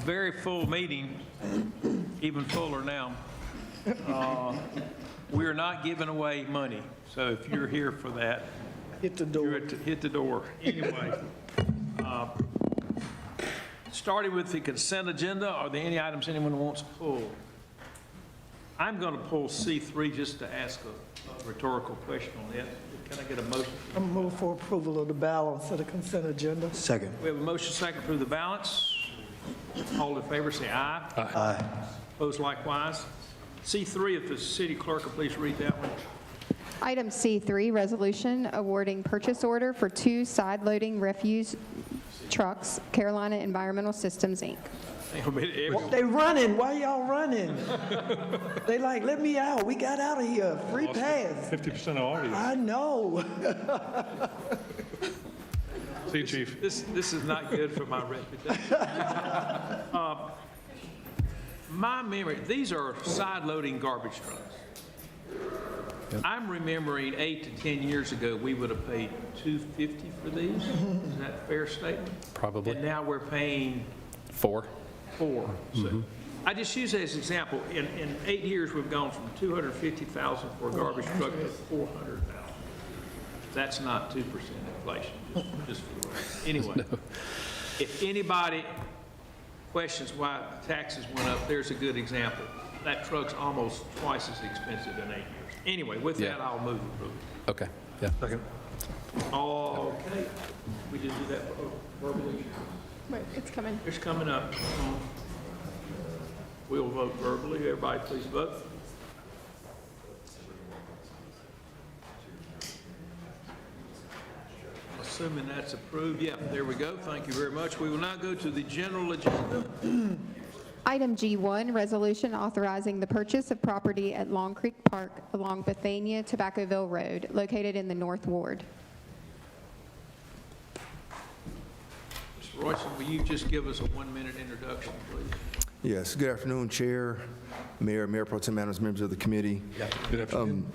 very full meeting, even fuller now. We're not giving away money, so if you're here for that, Hit the door. hit the door. Anyway, starting with the consent agenda, are there any items anyone wants to pull? I'm going to pull C3 just to ask a rhetorical question on that. Can I get a motion? I'm move for approval of the balance of the consent agenda. Second. We have a motion second through the balance. All in favor, say aye. Aye. Opposed likewise. C3, if the city clerk will please read that one. Item C3, resolution awarding purchase order for 2 side-loading refuse trucks, Carolina Environmental Systems, Inc. They running. Why y'all running? They like, let me out. We got out of here. Free pass. 50% of audience. I know. See you, Chief. This is not good for my reputation. My memory, these are side-loading garbage trucks. I'm remembering 8 to 10 years ago, we would have paid $250 for these. Is that a fair statement? Probably. And now we're paying 4. 4. So I just use that as an example. In 8 years, we've gone from $250,000 for a garbage truck to $400,000. That's not 2% inflation, just for, anyway. If anybody questions why taxes went up, there's a good example. That truck's almost twice as expensive in 8 years. Anyway, with that, I'll move approval. Okay, yeah. Second. Okay. We did do that verbally. Wait, it's coming. It's coming up. We'll vote verbally. Everybody please vote. Assuming that's approved. Yeah, there we go. Thank you very much. We will now go to the general agenda. Item G1, resolution authorizing the purchase of property at Long Creek Park along Bethania Tobaccoville Road, located in the North Ward. Mr. Royson, will you just give us a 1-minute introduction, please? Yes, good afternoon, Chair, Mayor, Mayor Pro Tem Adams, members of the committee. Good afternoon.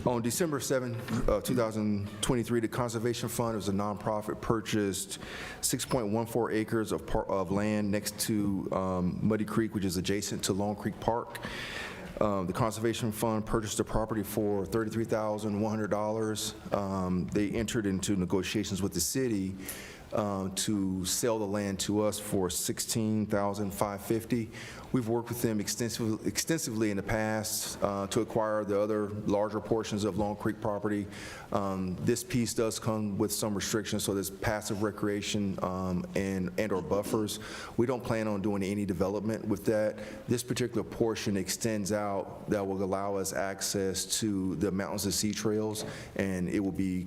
On December 7, 2023, the Conservation Fund, as a nonprofit, purchased 6.14 acres of land next to Muddy Creek, which is adjacent to Long Creek Park. The Conservation Fund purchased the property for $33,100. They entered into negotiations with the city to sell the land to us for $16,550. We've worked with them extensively in the past to acquire the other larger portions of Long Creek property. This piece does come with some restrictions, so there's passive recreation and or buffers. We don't plan on doing any development with that. This particular portion extends out that will allow us access to the mountains and sea trails, and it will be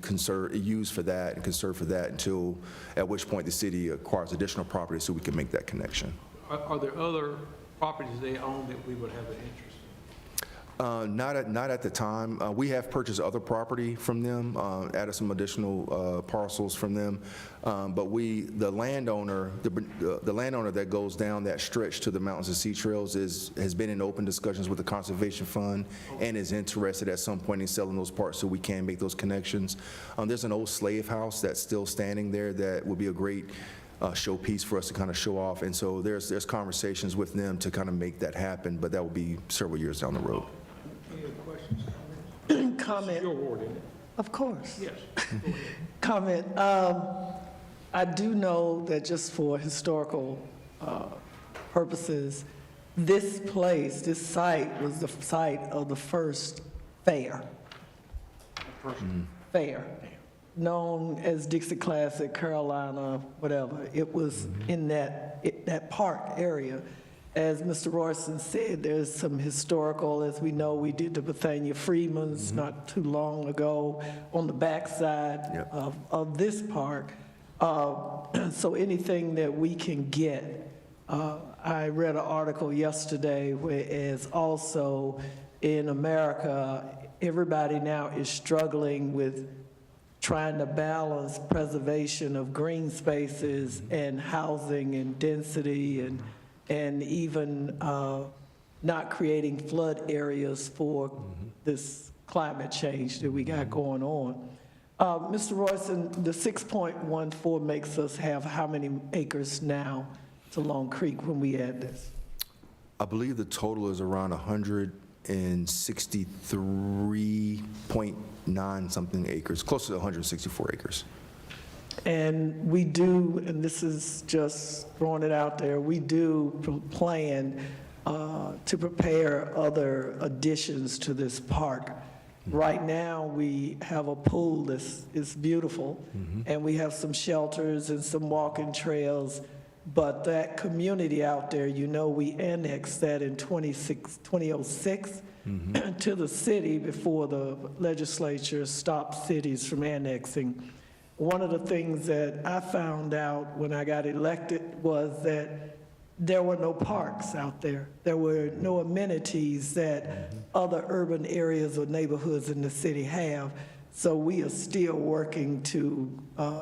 used for that and conserved for that until, at which point the city acquires additional property so we can make that connection. Are there other properties they own that we would have an interest in? Not at the time. We have purchased other property from them, added some additional parcels from them, but the landowner that goes down that stretch to the mountains and sea trails has been in open discussions with the Conservation Fund and is interested at some point in selling those parts so we can make those connections. There's an old slave house that's still standing there that would be a great showpiece for us to kind of show off, and so there's conversations with them to kind of make that happen, but that will be several years down the road. Any other questions? Comment. Your ward, isn't it? Of course. Yes. Comment. I do know that just for historical purposes, this site was the site of the first fair. Fair. Known as Dixie Classic, Carolina, whatever. It was in that park area. As Mr. Royston said, there's some historical, as we know, we did the Bethania Freedman's not too long ago on the backside of this park. So anything that we can get. I read an article yesterday whereas also in America, everybody now is struggling with trying to balance preservation of green spaces and housing and density and even not creating flood areas for this climate change that we got going on. Mr. Royston, the 6.14 makes us have how many acres now to Long Creek when we add this? I believe the total is around 163.9 something acres, close to 164 acres. And we do, and this is just throwing it out there, we do plan to prepare other additions to this park. Right now, we have a pool that's beautiful, and we have some shelters and some walking trails, but that community out there, you know, we annexed that in 2006 to the city before the legislature stopped cities from annexing. One of the things that I found out when I got elected was that there were no parks out there. There were no amenities that other urban areas or neighborhoods in the city have. So we are still working to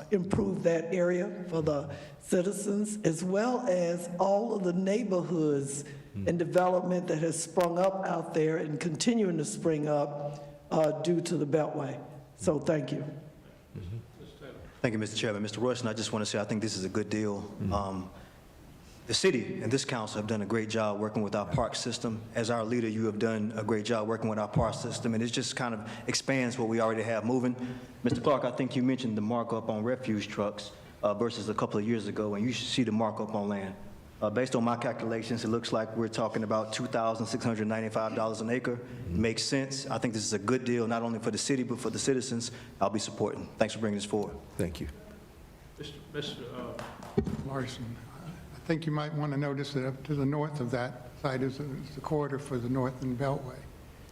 improve that area for the citizens, as well as all of the neighborhoods and development that has sprung up out there and continuing to spring up due to the Beltway. So thank you. Thank you, Mr. Chairman. Mr. Royston, I just want to say I think this is a good deal. The city and this council have done a great job working with our park system. As our leader, you have done a great job working with our park system, and it just kind of expands what we already have moving. Mr. Clark, I think you mentioned the markup on refuse trucks versus a couple of years ago, and you should see the markup on land. Based on my calculations, it looks like we're talking about $2,695 an acre. Makes sense. I think this is a good deal, not only for the city, but for the citizens. I'll be supporting. Thanks for bringing this forward. Thank you. Mr. Larson, I think you might want to notice that up to the north of that site is the corridor for the Northern Beltway.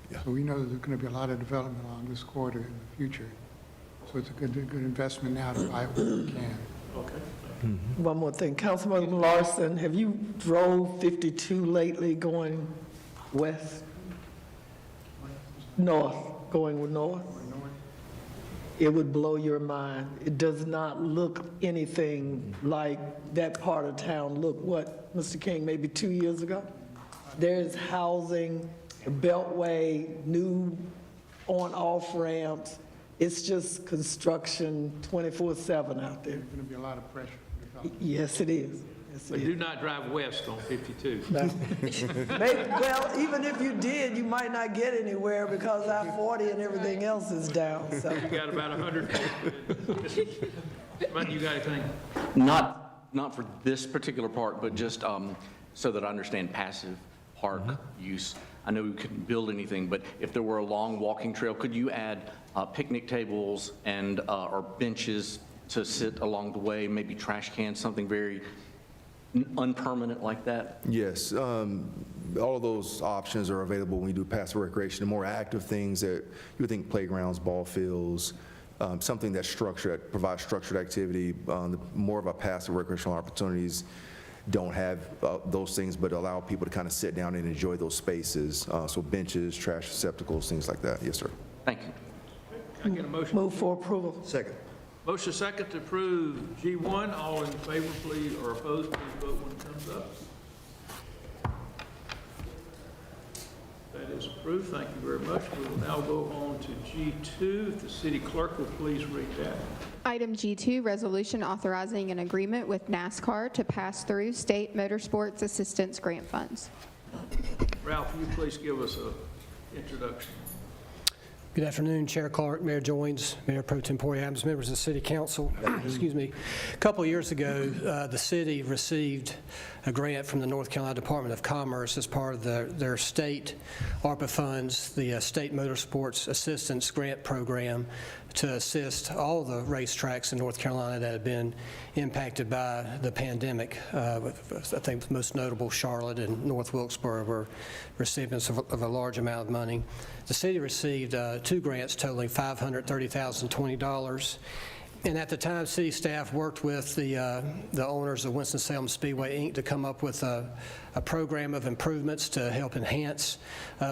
Yeah. So we know that there's going to be a lot of development along this corridor in the future. So it's a good investment now to buy it when we can. Okay. One more thing, Councilman Larson, have you drove 52 lately going west? North, going north? It would blow your mind. It does not look anything like that part of town looked, what, Mr. King, maybe 2 years ago? There's housing, a beltway, new on-off ramps. It's just construction 24/7 out there. There's going to be a lot of pressure. Yes, it is. Yes, But it do is. not drive west on 52. Well, even if you did, you might not get anywhere because I-40 and everything else is down, so. You got about 100. Mike, you got anything? Not for this particular park, but just so that I understand passive park use. I know we couldn't build anything, but if there were a long walking trail, could you add picnic tables and or benches to sit along the way, maybe trash cans, something very unpermanent like that? Yes, all of those options are available when we do passive recreation. The more active things that you would think playgrounds, ball fields, something that's structured, that provides structured activity. The more of our passive recreational opportunities don't have those things, but allow people to kind of sit down and enjoy those spaces. So benches, trash receptacles, things like that. Yes, sir. Thank you. Can I get a motion? Move for approval. Second. Motion second to approve G1. All in favor, please, or opposed, please vote when it comes up. That is approved. Thank you very much. We will now go on to G2. If the city clerk will please read that. Item G2, resolution authorizing an agreement with NASCAR to pass through state motorsports assistance grant funds. Ralph, will you please give us an introduction? Good afternoon, Chair Clark, Mayor Joines, Mayor Pro Tempore Adams, members of the City Council. Excuse me. A couple of years ago, the city received a grant from the North Carolina Department of Commerce as part of their state ARPA funds, the State Motorsports Assistance Grant Program, to assist all the racetracks in North Carolina that have been impacted by the pandemic. I think most notable, Charlotte and North Wilkesboro were recipients of a large amount of money. The city received 2 grants totaling $530,020. And at the time, city staff worked with the owners of Winston-Salem Speedway, Inc. to come up with a program of improvements to help enhance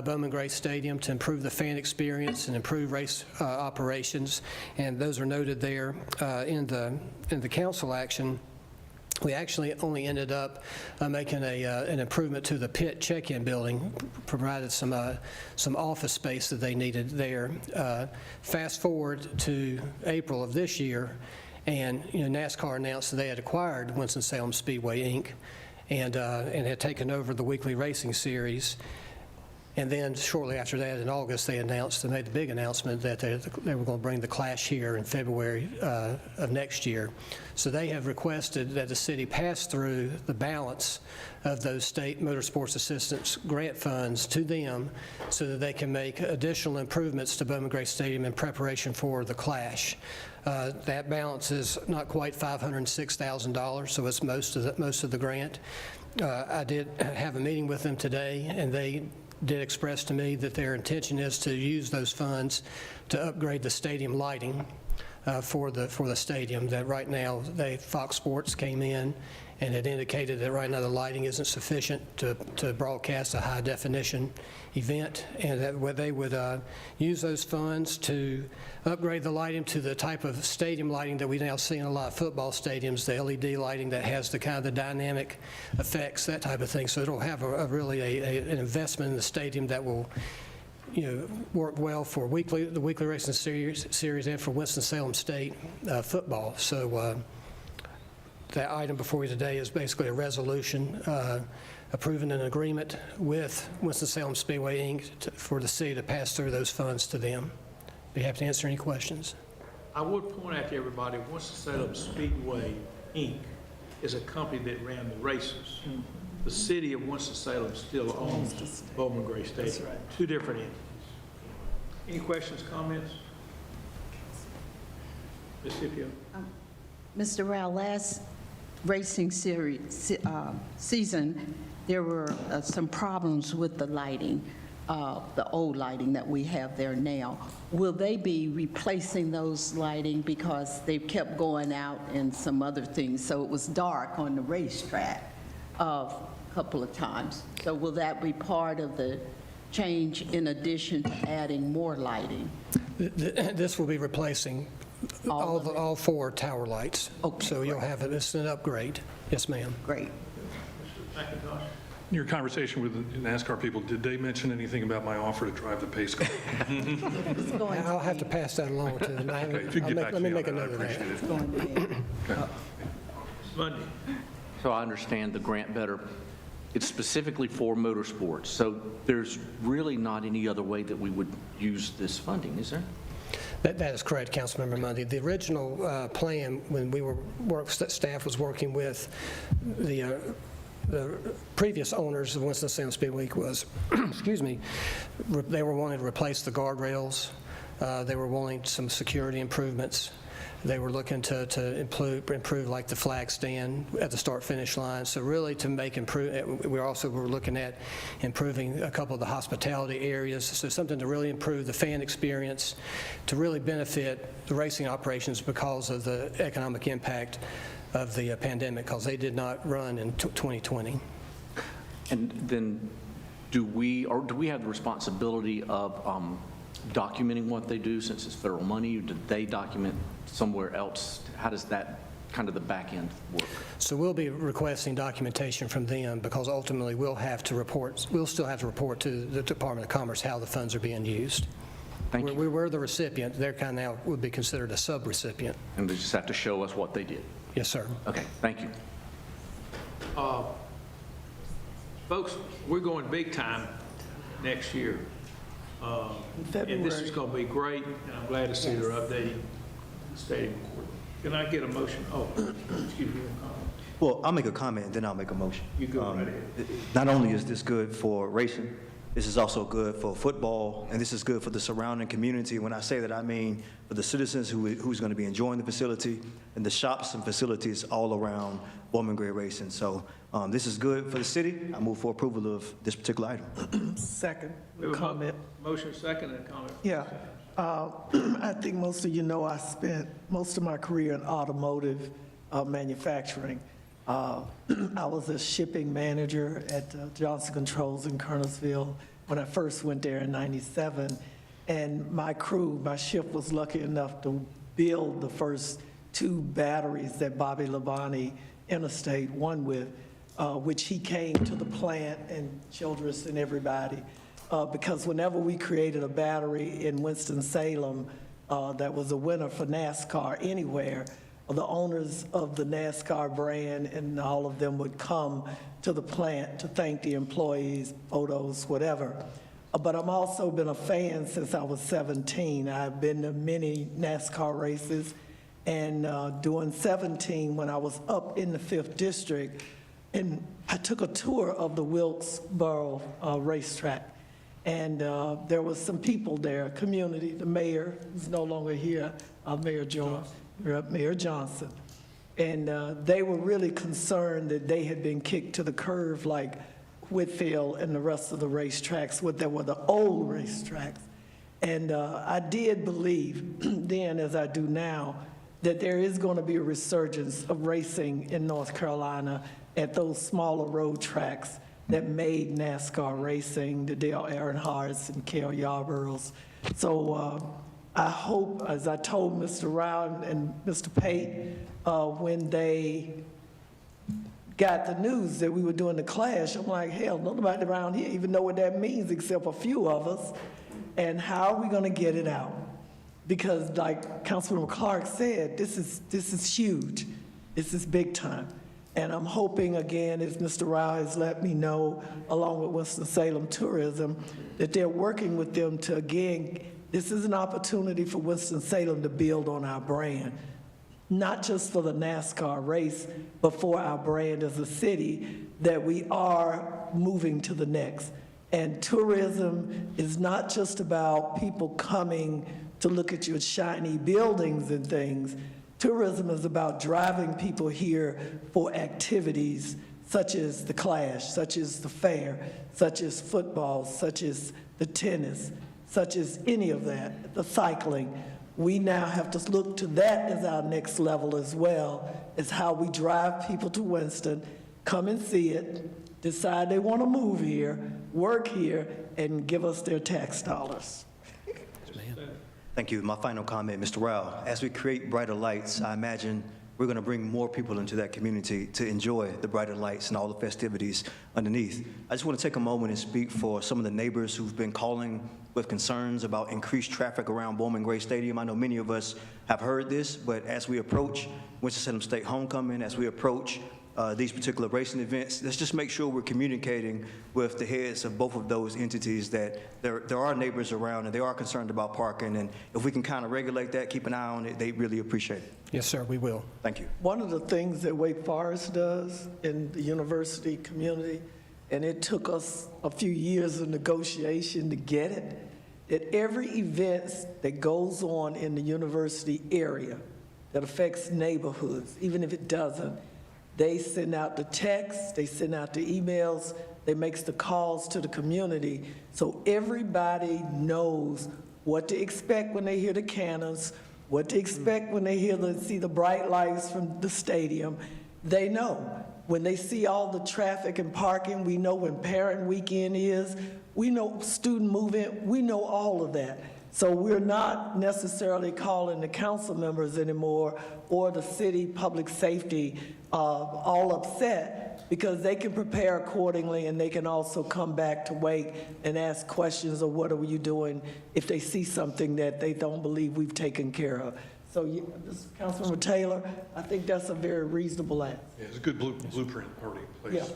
Bowman Gray Stadium, to improve the fan experience and improve race operations. And those are noted there in the council action. We actually only ended up making an improvement to the pit check-in building, provided some office space that they needed there. Fast forward to April of this year, and NASCAR announced that they had acquired Winston-Salem Speedway, Inc., and had taken over the weekly racing series. And then shortly after that, in August, they made the big announcement that they were going to bring the Clash here in February of next year. So they have requested that the city pass through the balance of those state motorsports assistance grant funds to them so that they can make additional improvements to Bowman Gray Stadium in preparation for the Clash. That balance is not quite $506,000, so it's most of the grant. I did have a meeting with them today, and they did express to me that their intention is to use those funds to upgrade the stadium lighting for the stadium. That right now, Fox Sports came in and had indicated that right now the lighting isn't sufficient to broadcast a high-definition event, and that they would use those funds to upgrade the lighting to the type of stadium lighting that we now see in a lot of football stadiums, the LED lighting that has the kind of the dynamic effects, that type of thing. So it'll have really an investment in the stadium that will, work well for the weekly racing series and for Winston-Salem State football. So that item before you today is basically a resolution approving an agreement with Winston-Salem Speedway, Inc. For the city to pass through those funds to them. Be happy to answer any questions. I would point out to everybody, Winston-Salem Speedway, Inc. is a company that ran the races. The city of Winston-Salem still owns Bowman Gray Stadium. That's right. Two different entities. Any questions, comments? Ms. Scipio? Mr. Rao, last racing series season, there were some problems with the lighting, the old lighting that we have there now. Will they be replacing those lighting because they kept going out and some other things? So it was dark on the racetrack a couple of times. So will that be part of the change in addition to adding more lighting? This will be replacing all four tower lights. Okay, so you'll have it. It's an upgrade. Yes, ma'am. Great. McIntosh? In your conversation with the NASCAR people, did they mention anything about my offer to drive the pace car? It's going I'll have to pass that along to them. Okay, if you get back to Let me me on make a that, I note of that. appreciate it. It's going to be. Monday? So I understand the grant better. It's specifically for motorsports, so there's really not any other way that we would use this funding, is there? That is correct, Councilmember Mundy. The original plan, when staff was working with the previous owners of Winston-Salem Speedway was, excuse me, they were wanting to replace the guardrails. They were wanting some security improvements. They were looking to improve like the flag stand at the start-finish line. So really to make we also were looking at improving a couple of the hospitality areas. So something to really improve the fan experience, to really benefit the racing operations because of the economic impact of the pandemic, because they did not run in 2020. And then do we have the responsibility of documenting what they do since it's federal money? Or did they document somewhere else? How does that kind of the back end work? So we'll be requesting documentation from them because ultimately we'll still have to report to the Department of Commerce how the funds are being used. Thank you. We're the recipient. They're kind of now would be considered a sub-recipient. And they just have to show us what they did. Yes, sir. Okay, thank you. Folks, we're going big time next year. And this is going to be great, and I'm glad to see they're updating the stadium court. Can I get a motion? Oh, excuse me. Well, I'll make a comment, then I'll make a motion. You go right ahead. Not only is this good for racing, this is also good for football, and this is good for the surrounding community. When I say that, I mean for the citizens who's going to be enjoying the facility and the shops and facilities all around Bowman Gray Racing. So this is good for the city. I move for approval of this particular item. Second We have a comment. Motion second and a comment. Yeah. I think most of you know I spent most of my career in automotive manufacturing. I was a shipping manager at Johnson Controls in Kernersville when I first went there in '97. And my shift was lucky enough to build the first 2 batteries that Bobby Labonte Interstate won with, which he came to the plant and Childress and everybody. Because whenever we created a battery in Winston-Salem that was a winner for NASCAR anywhere, the owners of the NASCAR brand, and all of them would come to the plant to thank the employees, photos, whatever. But I'm also been a fan since I was 17. I've been to many NASCAR races, and during 17, when I was up in the 5th District, and I took a tour of the Wilkesboro racetrack, and there was some people there, community, the mayor, who's no longer here, Mayor Johnson, and they were really concerned that they had been kicked to the curve like Whitfield and the rest of the racetracks, that were the old racetracks. And I did believe then, as I do now, that there is going to be a resurgence of racing in North Carolina at those smaller road tracks that made NASCAR racing, the Dale Earnhardts and Cale Yarboroughs. So I hope, as I told Mr. Rao and Mr. Pate, when they got the news that we were doing the Clash, I'm like, hell, nobody around here even know what that means except a few of us. And how are we going to get it out? Because like Councilman Clark said, this is huge. This is big time. And I'm hoping, again, as Mr. Rao has let me know, along with Winston-Salem Tourism, that they're working with them to, again, this is an opportunity for Winston-Salem to build on our brand, not just for the NASCAR race, but for our brand as a city, that we are moving to the next. And tourism is not just about people coming to look at your shiny buildings and things. Tourism is about driving people here for activities such as the Clash, such as the fair, such as football, such as the tennis, such as any of that, the cycling. We now have to look to that as our next level as well, as how we drive people to Winston, come and see it, decide they want to move here, work here, and give us their tax dollars. Thank you. My final comment, Mr. Rao, as we create brighter lights, I imagine we're going to bring more people into that community to enjoy the brighter lights and all the festivities underneath. I just want to take a moment and speak for some of the neighbors who've been calling with concerns about increased traffic around Bowman Gray Stadium. I know many of us have heard this, but as we approach Winston-Salem State Homecoming, as we approach these particular racing events, let's just make sure we're communicating with the heads of both of those entities that there are neighbors around and they are concerned about parking, and if we can kind of regulate that, keep an eye on it, they really appreciate it. Yes, sir, we will. Thank you. One of the things that Wake Forest does in the university community, and it took us a few years of negotiation to get it, that every event that goes on in the university area that affects neighborhoods, even if it doesn't, they send out the texts, they send out the emails, they make the calls to the community, so everybody knows what to expect when they hear the cannons, what to expect when they see the bright lights from the stadium. They know. When they see all the traffic and parking, we know when parent weekend is, we know student movement, we know all of that. So we're not necessarily calling the council members anymore or the city public safety all upset, because they can prepare accordingly, and they can also come back to Wake and ask questions of what are you doing if they see something that they don't believe we've taken care of. So, Councilmember Taylor, I think that's a very reasonable ask. Yeah, it's a good blueprint already in place. Yeah. There,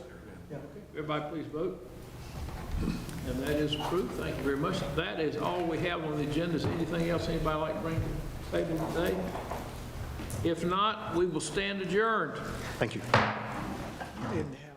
yeah. Everybody please vote. And that is approved. Thank you very much. That is all we have on the agenda. Is anything else anybody like to bring to the table today? If not, we will stand adjourned. Thank you. Didn't have